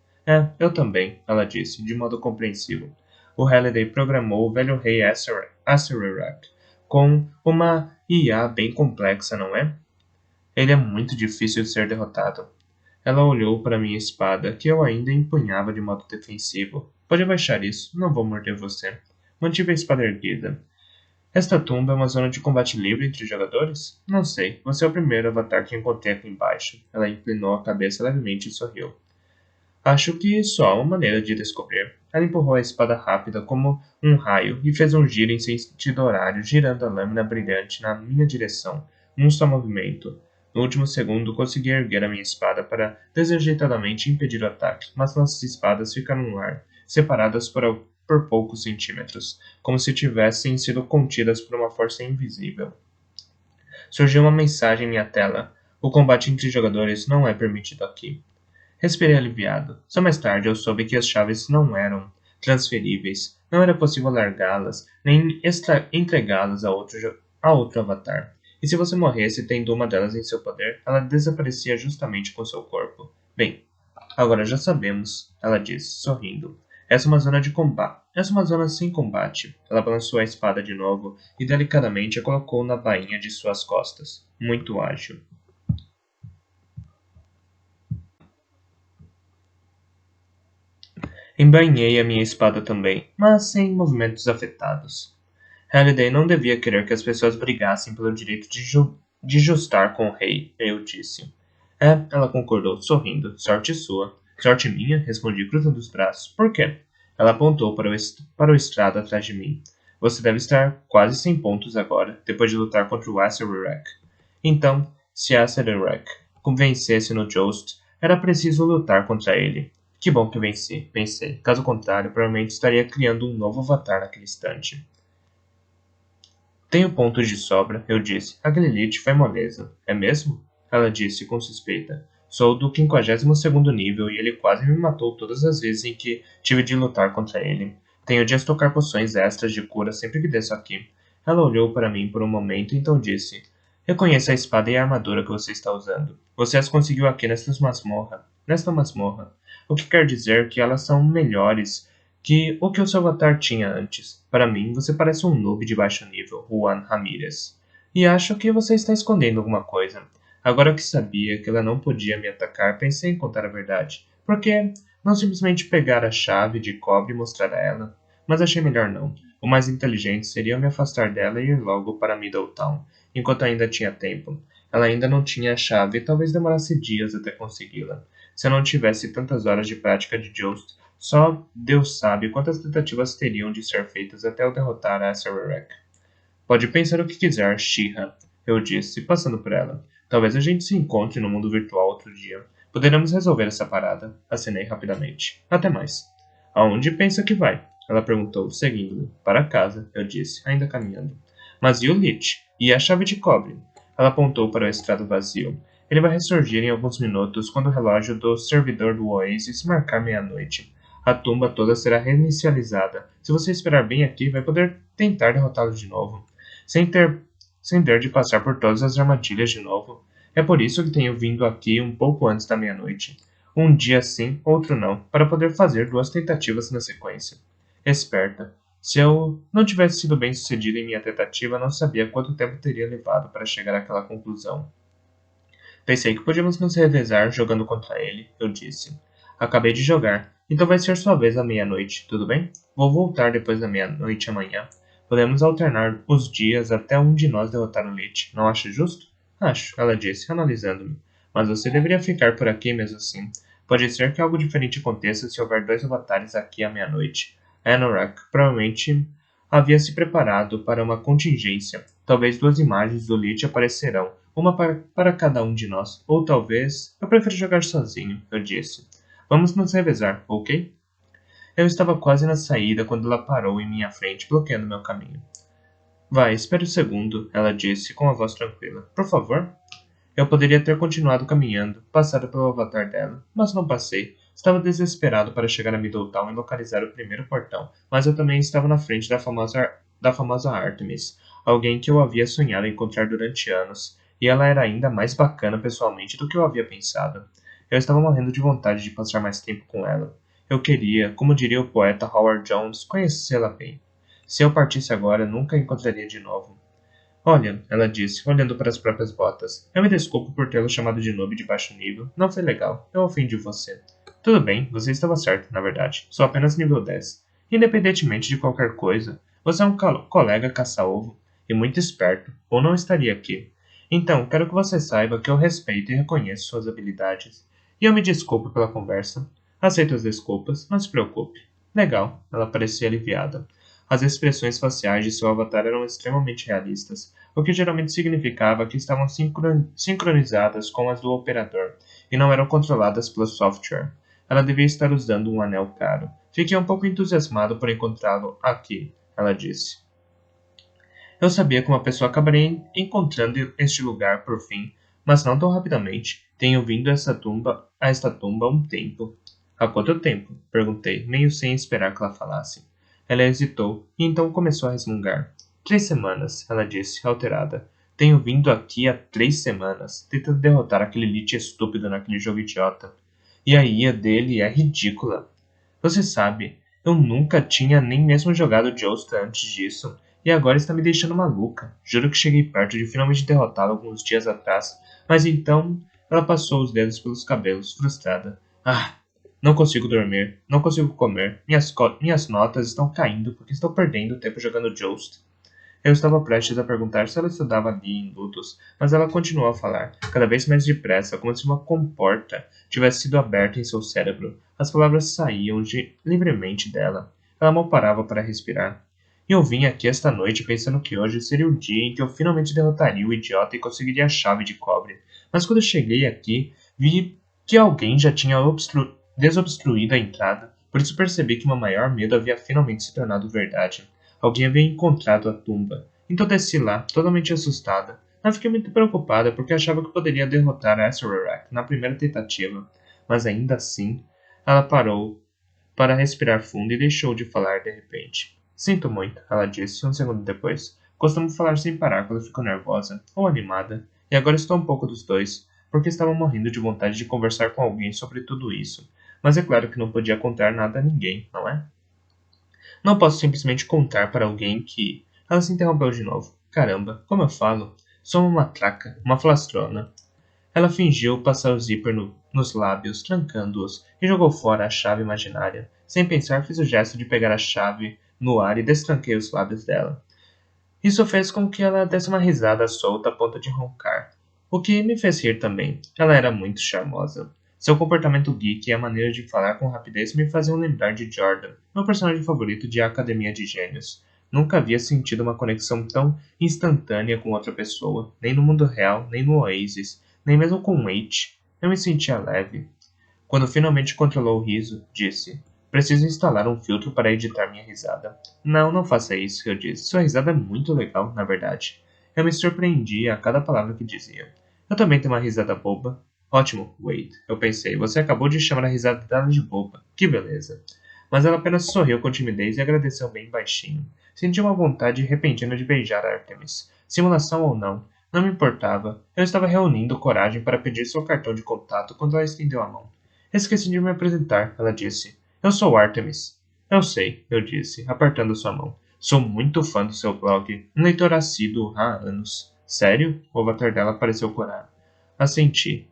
Eu também, ela disse, de modo compreensivo. O Halliday programou o velho rei Asarak com uma IA bem complexa, não é? Ele é muito difícil de ser derrotado. Ela olhou para minha espada, que eu ainda empunhava de modo defensivo. Pode abaixar isso, não vou morder você. Mantive a espada erguida. Esta tumba é uma zona de combate livre entre jogadores? Não sei, você é o primeiro avatar que encontrei aqui embaixo. Ela inclinou a cabeça levemente e sorriu. Acho que só há uma maneira de descobrir. Ela empurrou a espada rápida como um raio e fez um giro em sentido horário, girando a lâmina brilhante na minha direção, num só movimento. No último segundo, consegui erguer a minha espada para desajeitadamente impedir o ataque, mas nossas espadas ficaram no ar, separadas por por poucos centímetros, como se tivessem sido contidas por uma força invisível. Surgiu uma mensagem em minha tela. O combate entre jogadores não é permitido aqui. Respirei aliviado. Só mais tarde eu soube que as chaves não eram transferíveis. Não era possível largá-las, nem entregá-las a outro avatar. E se você morresse tendo uma delas em seu poder, ela desaparecia justamente com seu corpo. Bem, agora já sabemos, ela disse, sorrindo. Essa é uma zona de combate. Essa é uma zona sem combate. Ela balançou a espada de novo e delicadamente a colocou na bainha de suas costas. Muito ágil. Embainhei a minha espada também, mas sem movimentos afetados. Halliday não devia querer que as pessoas brigassem pelo direito de justar com o rei, eu disse. É, ela concordou, sorrindo. Sorte sua. Sorte minha? Respondi, cruzando os braços. Por quê? Ela apontou para o estrado atrás de mim. Você deve estar quase 100 pontos agora, depois de lutar contra o Acererek. Então, se Acererek vencesse no Joust, era preciso lutar contra ele. Que bom que venci, pensei. Caso contrário, provavelmente estaria criando um novo avatar naquele instante. Tenho pontos de sobra, eu disse. Aquele Lich foi moleza. É mesmo? Ela disse com suspeita. Sou do 52º nível e ele quase me matou todas as vezes em que tive de lutar contra ele. Tenho de estocar poções extras de cura sempre que desço aqui. Ela olhou para mim por um momento e então disse. Reconheça a espada e a armadura que você está usando. Você as conseguiu aqui nesta masmorra. O que quer dizer que elas são melhores que o que o seu avatar tinha antes. Para mim, você parece um noob de baixo nível, Juan Ramírez. E acho que você está escondendo alguma coisa. Agora que sabia que ela não podia me atacar, pensei em contar a verdade. Por que não simplesmente pegar a chave de cobre e mostrar a ela? Mas achei melhor não. O mais inteligente seria me afastar dela e ir logo para Middletown, enquanto ainda tinha tempo. Ela ainda não tinha a chave e talvez demorasse dias até consegui-la. Se eu não tivesse tantas horas de prática de Joust, só Deus sabe quantas tentativas teriam de ser feitas até eu derrotar a Acererek. Pode pensar o que quiser, She-Ra, eu disse, passando por ela. Talvez a gente se encontre no mundo virtual outro dia. Poderemos resolver essa parada. Acenei rapidamente. Até mais. Aonde pensa que vai? Ela perguntou, seguindo-me. Para casa, eu disse, ainda caminhando. Mas e o Lich? E a chave de cobre? Ela apontou para o estrado vazio. Ele vai ressurgir em alguns minutos quando o relógio do servidor do Oasis marcar meia-noite. A tumba toda será reinicializada. Se você esperar bem aqui, vai poder tentar derrotá-lo de novo. Sem ter de passar por todas as armadilhas de novo. É por isso que tenho vindo aqui um pouco antes da meia-noite. Um dia sim, outro não, para poder fazer 2 tentativas na sequência. Esperta. Se eu não tivesse sido bem sucedido em minha tentativa, não sabia quanto tempo teria levado para chegar àquela conclusão. Pensei que podíamos nos revezar jogando contra ele, eu disse. Acabei de jogar, então vai ser sua vez à meia-noite, tudo bem? Vou voltar depois da meia-noite amanhã. Podemos alternar os dias até um de nós derrotar o Lich, não acha justo? Acho, ela disse, analisando-me. Mas você deveria ficar por aqui mesmo assim. Pode ser que algo diferente aconteça se houver 2 avatares aqui à meia-noite. Anorak provavelmente havia se preparado para uma contingência. Talvez 2 imagens do Lich aparecerão, uma para cada um de nós. Ou talvez... Eu prefiro jogar sozinho, eu disse. Vamos nos revezar, ok? Eu estava quase na saída quando ela parou em minha frente, bloqueando meu caminho. Vai, espere um segundo, ela disse com a voz tranquila. Por favor? Eu poderia ter continuado caminhando, passado pelo avatar dela, mas não passei. Estava desesperado para chegar a Middletown e localizar o primeiro portão, mas eu também estava na frente da famosa Artemis, alguém que eu havia sonhado encontrar durante anos, e ela era ainda mais bacana pessoalmente do que eu havia pensado. Eu estava morrendo de vontade de passar mais tempo com ela. Eu queria, como diria o poeta Howard Jones, conhecê-la bem. Se eu partisse agora, nunca a encontraria de novo. Olha, ela disse, olhando para as próprias botas. Eu me desculpo por tê-lo chamado de noob de baixo nível. Não foi legal. Eu ofendi você. Tudo bem, você estava certo, na verdade. Sou apenas nível 10. Independentemente de qualquer coisa, você é um colega caça-ovo. E muito esperto, ou não estaria aqui. Então, quero que você saiba que eu respeito e reconheço suas habilidades. E eu me desculpo pela conversa. Aceito as desculpas, não se preocupe. Legal, ela parecia aliviada. As expressões faciais de seu avatar eram extremamente realistas, o que geralmente significava que estavam sincronizadas com as do operador, e não eram controladas pelo software. Ela devia estar usando um anel caro. Fiquei um pouco entusiasmado por encontrá-lo aqui, ela disse. Eu sabia que uma pessoa acabaria encontrando este lugar por fim, mas não tão rapidamente. Tenho vindo a esta tumba há um tempo. Há quanto tempo? Perguntei, meio sem esperar que ela falasse. Ela hesitou e então começou a resmungar. 3 semanas, ela disse, alterada. Tenho vindo aqui há 3 semanas, tentando derrotar aquele Lich estúpido naquele jogo idiota. E a IA dele é ridícula. Você sabe, eu nunca tinha nem mesmo jogado Joust antes disso, e agora está me deixando maluca. Juro que cheguei perto de finalmente derrotá-lo alguns dias atrás, mas então ela passou os dedos pelos cabelos, frustrada. Ah, não consigo dormir, não consigo comer, minhas notas estão caindo porque estou perdendo tempo jogando Joust. Eu estava prestes a perguntar se ela estudava ali em lutos, mas ela continuou a falar, cada vez mais depressa, como se uma comporta tivesse sido aberta em seu cérebro. As palavras saíam livremente dela. Ela mal parava para respirar. Eu vim aqui esta noite pensando que hoje seria o dia em que eu finalmente derrotaria o idiota e conseguiria a chave de cobre. Mas quando cheguei aqui, vi que alguém já tinha desobstruído a entrada, por isso percebi que meu maior medo havia finalmente se tornado verdade. Alguém havia encontrado a tumba. Então desci lá, totalmente assustada. Não fiquei muito preocupada porque achava que poderia derrotar Azrarak na primeira tentativa. Mas ainda assim, ela parou para respirar fundo e deixou de falar de repente. Sinto muito, ela disse um segundo depois. Costumo falar sem parar quando fico nervosa ou animada, e agora estou um pouco dos dois, porque estava morrendo de vontade de conversar com alguém sobre tudo isso. Mas é claro que não podia contar nada a ninguém, não é? Não posso simplesmente contar para alguém que... Ela se interrompeu de novo. Caramba, como eu falo? Sou uma matraca, uma falastrona. Ela fingiu passar o zíper nos lábios, trancando-os, e jogou fora a chave imaginária. Sem pensar, fiz o gesto de pegar a chave no ar e destranquei os lábios dela. Isso fez com que ela desse uma risada solta a ponto de roncar. O que me fez rir também. Ela era muito charmosa. Seu comportamento geek e a maneira de falar com rapidez me faziam lembrar de Jordan, meu personagem favorito de A Academia de Gênios. Nunca havia sentido uma conexão tão instantânea com outra pessoa, nem no mundo real, nem no Oasis, nem mesmo com H. Eu me sentia leve. Quando finalmente controlou o riso, disse: Preciso instalar um filtro para editar minha risada. Não, não faça isso, eu disse. Sua risada é muito legal, na verdade. Eu me surpreendia a cada palavra que dizia. Eu também tenho uma risada boba. Ótimo, Wade. Eu pensei, você acabou de chamar a risada dela de boba. Que beleza. Mas ela apenas sorriu com timidez e agradeceu bem baixinho. Senti uma vontade repentina de beijar Artemis. Simulação ou não, não me importava. Eu estava reunindo coragem para pedir seu cartão de contato quando ela estendeu a mão. Esqueci de me apresentar, ela disse. Eu sou Artemis. Eu sei, eu disse, apertando sua mão. Sou muito fã do seu blog, um leitor assíduo há anos. Sério? O avatar dela pareceu corar. Assenti.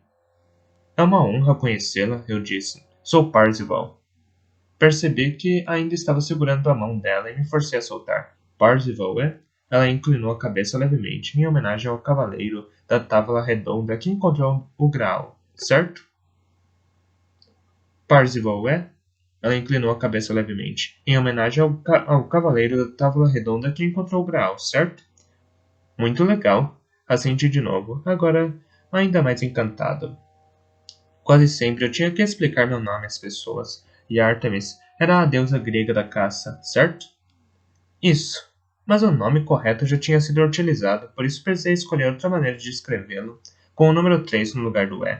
É uma honra conhecê-la, eu disse. Sou Parzival. Percebi que ainda estava segurando a mão dela e me forcei a soltar. Parzival, é? Ela inclinou a cabeça levemente, em homenagem ao cavaleiro da tábua redonda que encontrou o Graal, certo? Parzival, é? Ela inclinou a cabeça levemente, em homenagem ao cavaleiro da tábua redonda que encontrou o Graal, certo? Muito legal. Assenti de novo, agora ainda mais encantado. Quase sempre eu tinha que explicar meu nome às pessoas, e Artemis era a deusa grega da caça, certo? Isso. Mas o nome correto já tinha sido utilizado, por isso precisei escolher outra maneira de escrevê-lo, com o número 3 no lugar do E.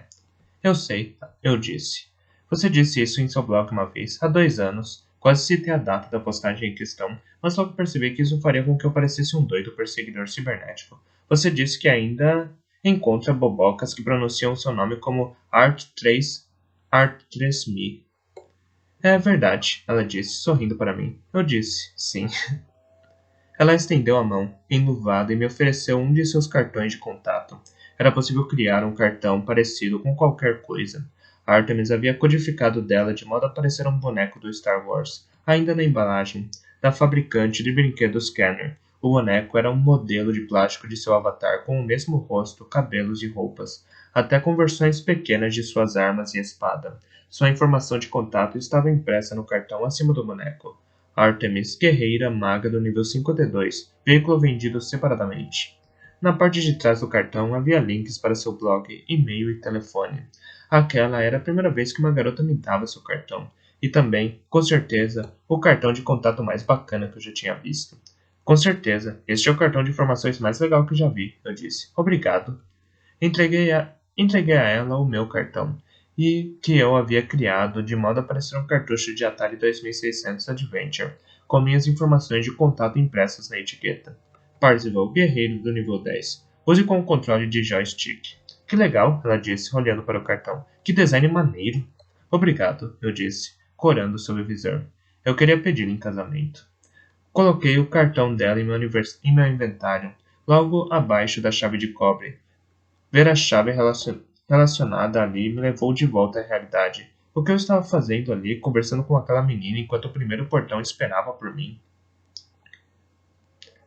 Eu sei, eu disse. Você disse isso em seu blog uma vez, há 2 anos. Quase citei a data da postagem em questão, mas logo percebi que isso faria com que eu parecesse um doido perseguidor cibernético. Você disse que ainda encontra bobocas que pronunciam seu nome como Art3Me. É verdade, ela disse, sorrindo para mim. Eu disse, sim. Ela estendeu a mão, enluvada, e me ofereceu um de seus cartões de contato. Era possível criar um cartão parecido com qualquer coisa. Artemis havia codificado dela de modo a parecer um boneco do Star Wars, ainda na embalagem, da fabricante de brinquedos Kenner. O boneco era um modelo de plástico de seu avatar com o mesmo rosto, cabelos e roupas, até com versões pequenas de suas armas e espada. Sua informação de contato estava impressa no cartão acima do boneco. Artemis, guerreira maga do nível 52, veículo vendido separadamente. Na parte de trás do cartão havia links para seu blog, e-mail e telefone. Aquela era a primeira vez que uma garota me dava seu cartão. E também, com certeza, o cartão de contato mais bacana que eu já tinha visto. Com certeza, este é o cartão de informações mais legal que já vi, eu disse. Obrigado. Entreguei a ela o meu cartão, e que eu havia criado de modo a parecer um cartucho de Atari 2600 Adventure, com minhas informações de contato impressas na etiqueta. Parzival, guerreiro do nível 10. Use com o controle de joystick. Que legal, ela disse, olhando para o cartão. Que design maneiro. Obrigado, eu disse, corando sob o visor. Eu queria pedi-lo em casamento. Coloquei o cartão dela em meu inventário, logo abaixo da chave de cobre. Ver a chave relacionada ali me levou de volta à realidade. O que eu estava fazendo ali, conversando com aquela menina enquanto o primeiro portão esperava por mim?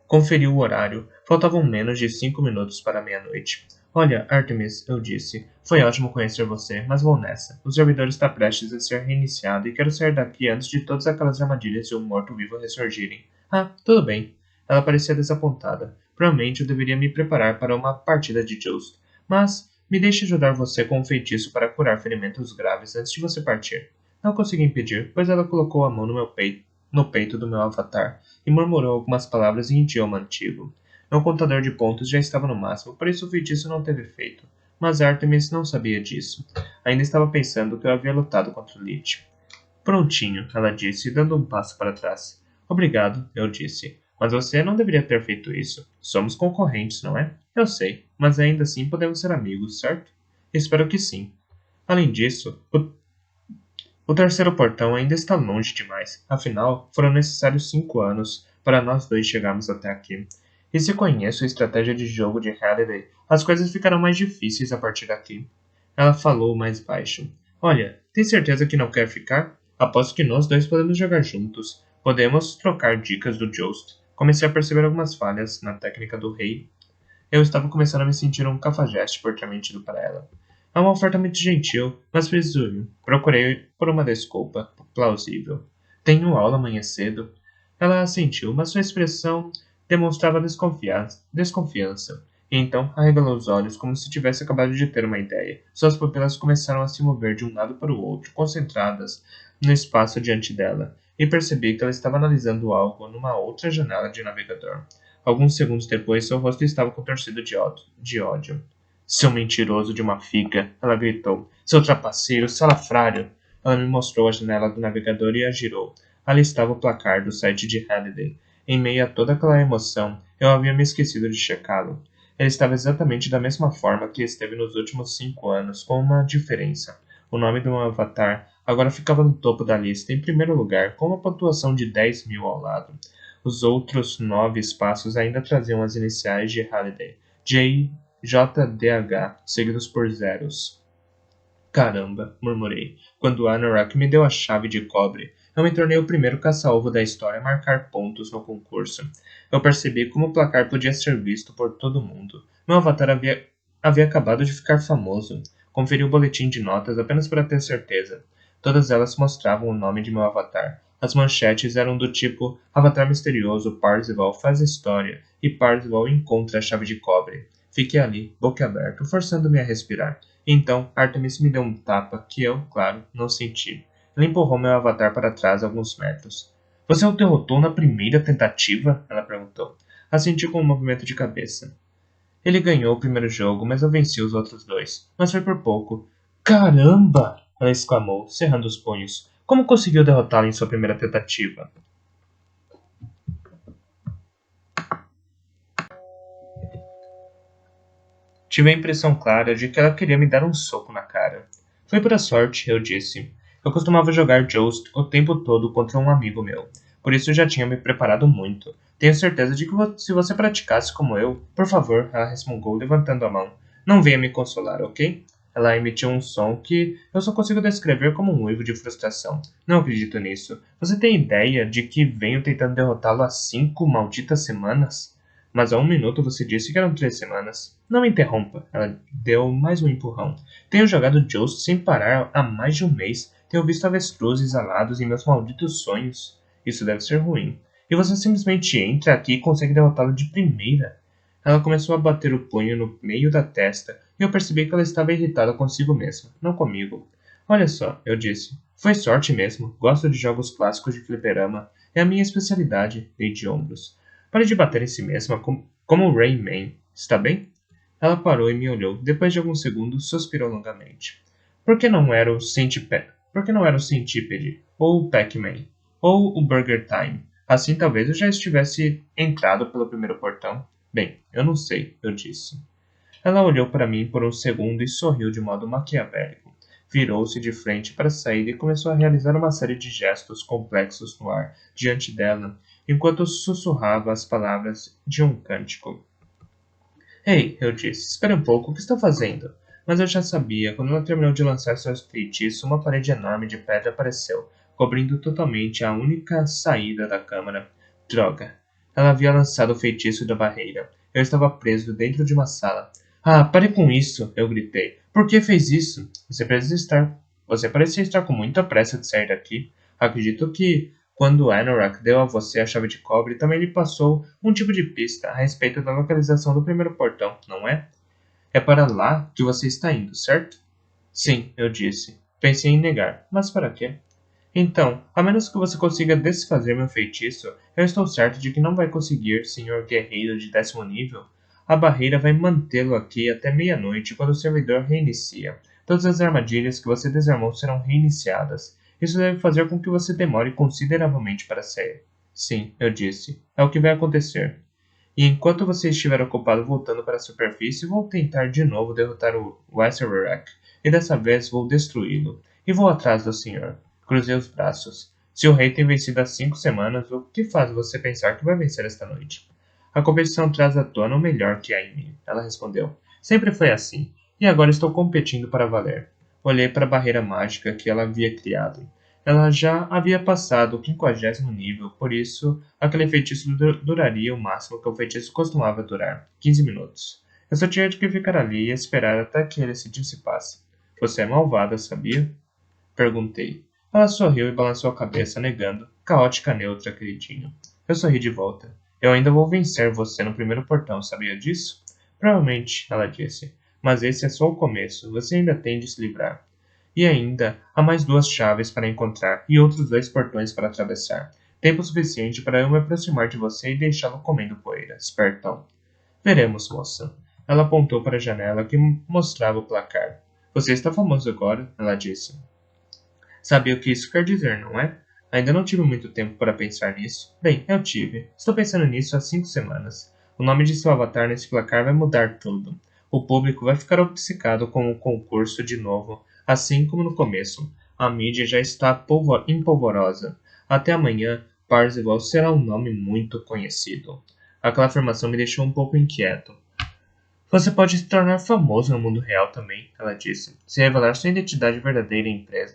Conferi o horário. Faltavam menos de 5 minutos para meia-noite. Olha, Artemis, eu disse. Foi ótimo conhecer você, mas vou nessa. O servidor está prestes a ser reiniciado e quero sair daqui antes de todas aquelas armadilhas de um morto-vivo ressurgirem. Ah, tudo bem. Ela parecia desapontada. Provavelmente eu deveria me preparar para uma partida de Just. Mas me deixe ajudar você com um feitiço para curar ferimentos graves antes de você partir. Não consegui impedir, pois ela colocou a mão no peito do meu avatar e murmurou algumas palavras em idioma antigo. Meu contador de pontos já estava no máximo, por isso o feitiço não teve efeito. Mas Artemis não sabia disso. Ainda estava pensando que eu havia lutado contra Lich. Prontinho, ela disse, dando um passo para trás. Obrigado, eu disse. Mas você não deveria ter feito isso. Somos concorrentes, não é? Eu sei, mas ainda assim podemos ser amigos, certo? Espero que sim. Além disso, o terceiro portão ainda está longe demais. Afinal, foram necessários 5 anos para nós dois chegarmos até aqui. E se conheço a estratégia de jogo de Halliday, as coisas ficarão mais difíceis a partir daqui. Ela falou mais baixo. Olha, tem certeza que não quer ficar? Aposto que nós dois podemos jogar juntos. Podemos trocar dicas do Joust. Comecei a perceber algumas falhas na técnica do rei. Eu estava começando a me sentir um cafajeste por ter mentido para ela. É uma oferta muito gentil, mas preciso. Procurei por uma desculpa plausível. Tenho aula amanhã cedo. Ela assentiu, mas sua expressão demonstrava desconfiança. E então arregalou os olhos como se tivesse acabado de ter uma ideia. Suas pupilas começaram a se mover de um lado para o outro, concentradas no espaço diante dela, e percebi que ela estava analisando algo numa outra janela de navegador. Alguns segundos depois, seu rosto estava contorcido de ódio. Seu mentiroso de uma figa, ela gritou. Seu trapaceiro, salafrário. Ela me mostrou a janela do navegador e a girou. Ali estava o placar do site de Halliday. Em meio a toda aquela emoção, eu havia me esquecido de checá-lo. Ele estava exatamente da mesma forma que esteve nos últimos 5 anos, com uma diferença. O nome do meu avatar agora ficava no topo da lista, em primeiro lugar, com uma pontuação de 10.000 ao lado. Os outros 9 espaços ainda traziam as iniciais de Halliday, JDH, seguidos por zeros. Caramba, murmurei, quando Anorak me deu a chave de cobre. Eu me tornei o primeiro caça-ovo da história a marcar pontos no concurso. Eu percebi como o placar podia ser visto por todo mundo. Meu avatar havia acabado de ficar famoso. Conferi o boletim de notas apenas para ter certeza. Todas elas mostravam o nome de meu avatar. As manchetes eram do tipo Avatar misterioso, Parzival faz história e Parzival encontra a chave de cobre. Fiquei ali, boquiaberto, forçando-me a respirar. Então, Artemis me deu um tapa que eu, claro, não senti. Ela empurrou meu avatar para trás alguns metros. Você o derrotou na primeira tentativa? Ela perguntou. Assenti com um movimento de cabeça. Ele ganhou o primeiro jogo, mas eu venci os outros 2. Mas foi por pouco. Caramba! Ela exclamou, cerrando os punhos. Como conseguiu derrotá-lo em sua primeira tentativa? Tive a impressão clara de que ela queria me dar um soco na cara. Foi pura sorte, eu disse. Eu costumava jogar Joust o tempo todo contra um amigo meu. Por isso eu já tinha me preparado muito. Tenho certeza de que se você praticasse como eu... Por favor, ela resmungou, levantando a mão. Não venha me consolar, ok? Ela emitiu um som que eu só consigo descrever como um uivo de frustração. Não acredito nisso. Você tem ideia de que venho tentando derrotá-lo há 5 malditas semanas? Mas há 1 minuto você disse que eram 3 semanas. Não me interrompa. Ela deu mais um empurrão. Tenho jogado Joust sem parar há mais de 1 mês. Tenho visto avestruzes alados em meus malditos sonhos. Isso deve ser ruim. E você simplesmente entra aqui e consegue derrotá-lo de primeira. Ela começou a bater o punho no meio da testa e eu percebi que ela estava irritada consigo mesma, não comigo. Olha só, eu disse. Foi sorte mesmo. Gosto de jogos clássicos de fliperama. É a minha especialidade. Dei de ombros. Pare de bater em si mesma como o Rayman. Está bem? Ela parou e me olhou. Depois de alguns segundos, suspirou longamente. Por que não era o Centipede? Por que não era o Centipede? Ou o Pac-Man? Ou o Burger Time? Assim talvez eu já estivesse entrado pelo primeiro portão. Bem, eu não sei, eu disse. Ela olhou para mim por um segundo e sorriu de modo maquiavélico. Virou-se de frente para a saída e começou a realizar uma série de gestos complexos no ar diante dela, enquanto sussurrava as palavras de um cântico. Ei, eu disse, espere um pouco, o que está fazendo? Mas eu já sabia, quando ela terminou de lançar seu feitiço, uma parede enorme de pedra apareceu, cobrindo totalmente a única saída da câmara. Droga! Ela havia lançado o feitiço da barreira. Eu estava preso dentro de uma sala. Ah, pare com isso! Eu gritei. Por que fez isso? Você parecia estar com muita pressa de sair daqui. Acredito que quando Anorak deu a você a chave de cobre, também lhe passou um tipo de pista a respeito da localização do primeiro portão, não é? É para lá que você está indo, certo? Sim, eu disse. Pensei em negar, mas para quê? Então, a menos que você consiga desfazer meu feitiço, eu estou certo de que não vai conseguir, senhor guerreiro de 10º nível. A barreira vai mantê-lo aqui até meia-noite quando o servidor reinicia. Todas as armadilhas que você desarmou serão reiniciadas. Isso deve fazer com que você demore consideravelmente para sair. Sim, eu disse. É o que vai acontecer. E enquanto você estiver ocupado voltando para a superfície, vou tentar de novo derrotar o Westerrak. E dessa vez vou destruí-lo. E vou atrás do senhor. Cruzei os braços. Se o rei tem vencido há 5 semanas, o que faz você pensar que vai vencer esta noite? A competição traz à tona o melhor que há em mim, ela respondeu. Sempre foi assim, e agora estou competindo para valer. Olhei para a barreira mágica que ela havia criado. Ela já havia passado o 50º nível, por isso aquele feitiço duraria o máximo que o feitiço costumava durar, 15 minutos. Eu só tinha de que ficar ali e esperar até que ele se dissipasse. Você é malvada, sabia? Perguntei. Ela sorriu e balançou a cabeça, negando. Caótica neutra, queridinho. Eu sorri de volta. Eu ainda vou vencer você no primeiro portão, sabia disso? Provavelmente, ela disse. Mas esse é só o começo. Você ainda tem de se livrar. E ainda há mais 2 chaves para encontrar e outros 2 portões para atravessar. Tempo suficiente para eu me aproximar de você e deixá-lo comendo poeira. Espertão. Veremos, moça. Ela apontou para a janela que mostrava o placar. Você está famoso agora, ela disse. Sabe o que isso quer dizer, não é? Ainda não tive muito tempo para pensar nisso. Bem, eu tive. Estou pensando nisso há 5 semanas. O nome de seu avatar nesse placar vai mudar tudo. O público vai ficar obcecado com o concurso de novo, assim como no começo. A mídia já está empolvorosa. Até amanhã, Parzival será um nome muito conhecido. Aquela afirmação me deixou um pouco inquieto. Você pode se tornar famoso no mundo real também, ela disse, se revelar sua identidade verdadeira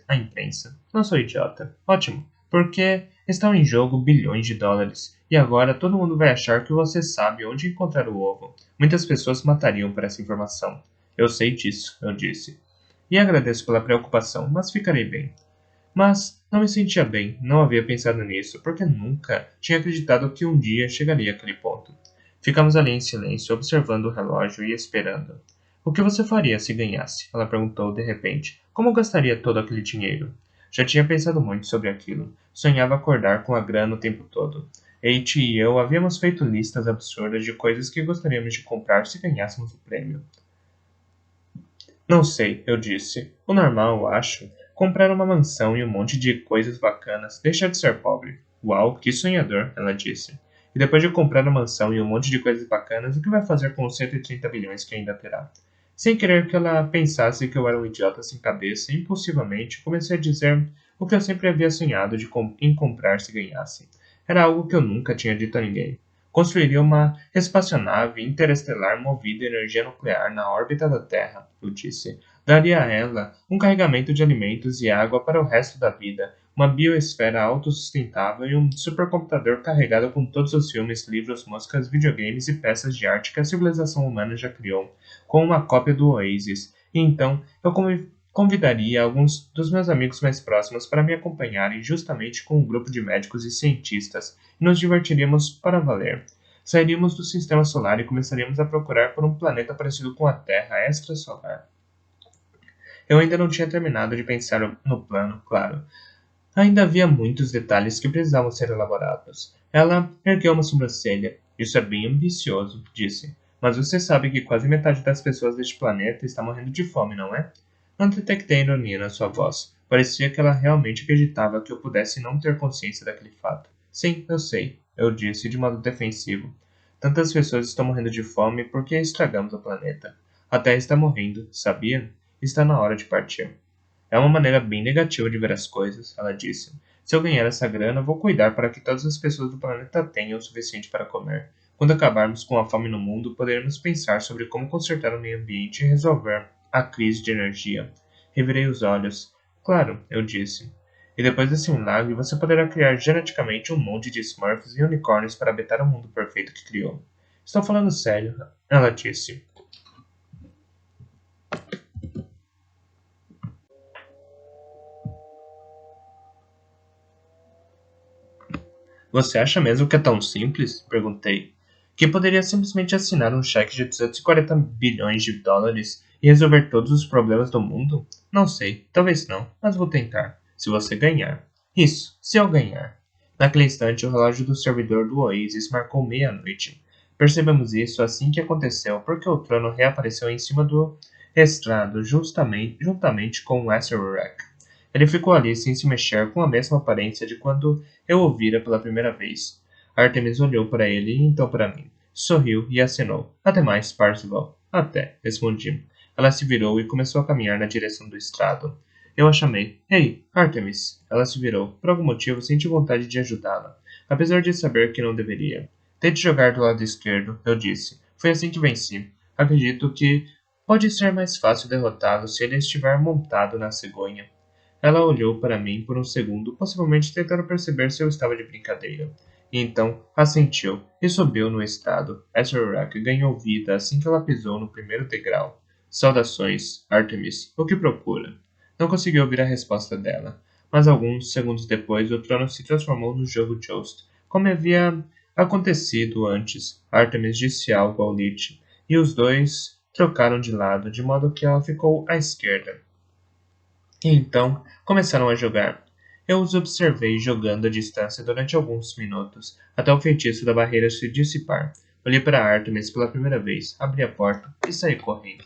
à imprensa. Não sou idiota. Ótimo, porque estão em jogo bilhões de dólares, e agora todo mundo vai achar que você sabe onde encontrar o ovo. Muitas pessoas matariam por essa informação. Eu sei disso, eu disse. E agradeço pela preocupação, mas ficarei bem. Mas não me sentia bem, não havia pensado nisso, porque nunca tinha acreditado que um dia chegaria àquele ponto. Ficamos ali em silêncio, observando o relógio e esperando. O que você faria se ganhasse? Ela perguntou de repente. Como gastaria todo aquele dinheiro? Já tinha pensado muito sobre aquilo. Sonhava acordar com a grana o tempo todo. Eiichi e eu havíamos feito listas absurdas de coisas que gostaríamos de comprar se ganhássemos o prêmio. Não sei, eu disse. O normal, eu acho. Comprar uma mansão e um monte de coisas bacanas. Deixar de ser pobre. Uau, que sonhador, ela disse. E depois de comprar a mansão e um monte de coisas bacanas, o que vai fazer com os 130 bilhões que ainda terá? Sem querer que ela pensasse que eu era um idiota sem cabeça, impulsivamente comecei a dizer o que eu sempre havia sonhado em comprar se ganhasse. Era algo que eu nunca tinha dito a ninguém. Construiria uma espaçonave interestelar movida a energia nuclear na órbita da Terra, eu disse. Daria a ela um carregamento de alimentos e água para o resto da vida, uma biosfera autossustentável e um supercomputador carregado com todos os filmes, livros, músicas, videogames e peças de arte que a civilização humana já criou, com uma cópia do Oasis. E então eu convidaria alguns dos meus amigos mais próximos para me acompanharem justamente com um grupo de médicos e cientistas, e nos divertiríamos para valer. Sairíamos do sistema solar e começaríamos a procurar por um planeta parecido com a Terra extrasolar. Eu ainda não tinha terminado de pensar no plano, claro. Ainda havia muitos detalhes que precisavam ser elaborados. Ela ergueu uma sobrancelha. Isso é bem ambicioso, disse. Mas você sabe que quase metade das pessoas deste planeta está morrendo de fome, não é? Não detectei ironia na sua voz. Parecia que ela realmente acreditava que eu pudesse não ter consciência daquele fato. Sim, eu sei, eu disse de modo defensivo. Tantas pessoas estão morrendo de fome porque estragamos o planeta. A Terra está morrendo, sabia? Está na hora de partir. É uma maneira bem negativa de ver as coisas, ela disse. Se eu ganhar essa grana, vou cuidar para que todas as pessoas do planeta tenham o suficiente para comer. Quando acabarmos com a fome no mundo, poderemos pensar sobre como consertar o meio ambiente e resolver a crise de energia. Revirei os olhos. Claro, eu disse. E depois desse milagre, você poderá criar geneticamente um monte de Smurfs e unicórnios para habitar o mundo perfeito que criou. Estou falando sério, ela disse. Você acha mesmo que é tão simples? Perguntei. Que poderia simplesmente assinar um cheque de 240 bilhões de dólares e resolver todos os problemas do mundo? Não sei, talvez não, mas vou tentar. Se você ganhar. Isso, se eu ganhar. Naquele instante, o relógio do servidor do Oasis marcou meia-noite. Percebemos isso assim que aconteceu, porque o trono reapareceu em cima do estrado, juntamente com o Azerac. Ele ficou ali sem se mexer, com a mesma aparência de quando eu o vira pela primeira vez. Artemis olhou para ele e então para mim. Sorriu e acenou. Até mais, Parzival. Até, respondi. Ela se virou e começou a caminhar na direção do estrado. Eu a chamei. Ei, Artemis. Ela se virou. Por algum motivo, senti vontade de ajudá-la, apesar de saber que não deveria. Tente jogar do lado esquerdo, eu disse. Foi assim que venci. Acredito que pode ser mais fácil derrotá-lo se ele estiver montado na cegonha. Ela olhou para mim por um segundo, possivelmente tentando perceber se eu estava de brincadeira. E então assentiu e subiu no estrado. Azerac ganhou vida assim que ela pisou no primeiro degrau. Saudações, Artemis. O que procura? Não consegui ouvir a resposta dela. Mas alguns segundos depois, o trono se transformou no jogo Joust, como havia acontecido antes. Artemis disse algo ao Lich, e os dois trocaram de lado, de modo que ela ficou à esquerda. E então começaram a jogar. Eu os observei jogando à distância durante alguns minutos, até o feitiço da barreira se dissipar. Olhei para Artemis pela primeira vez, abri a porta e saí correndo.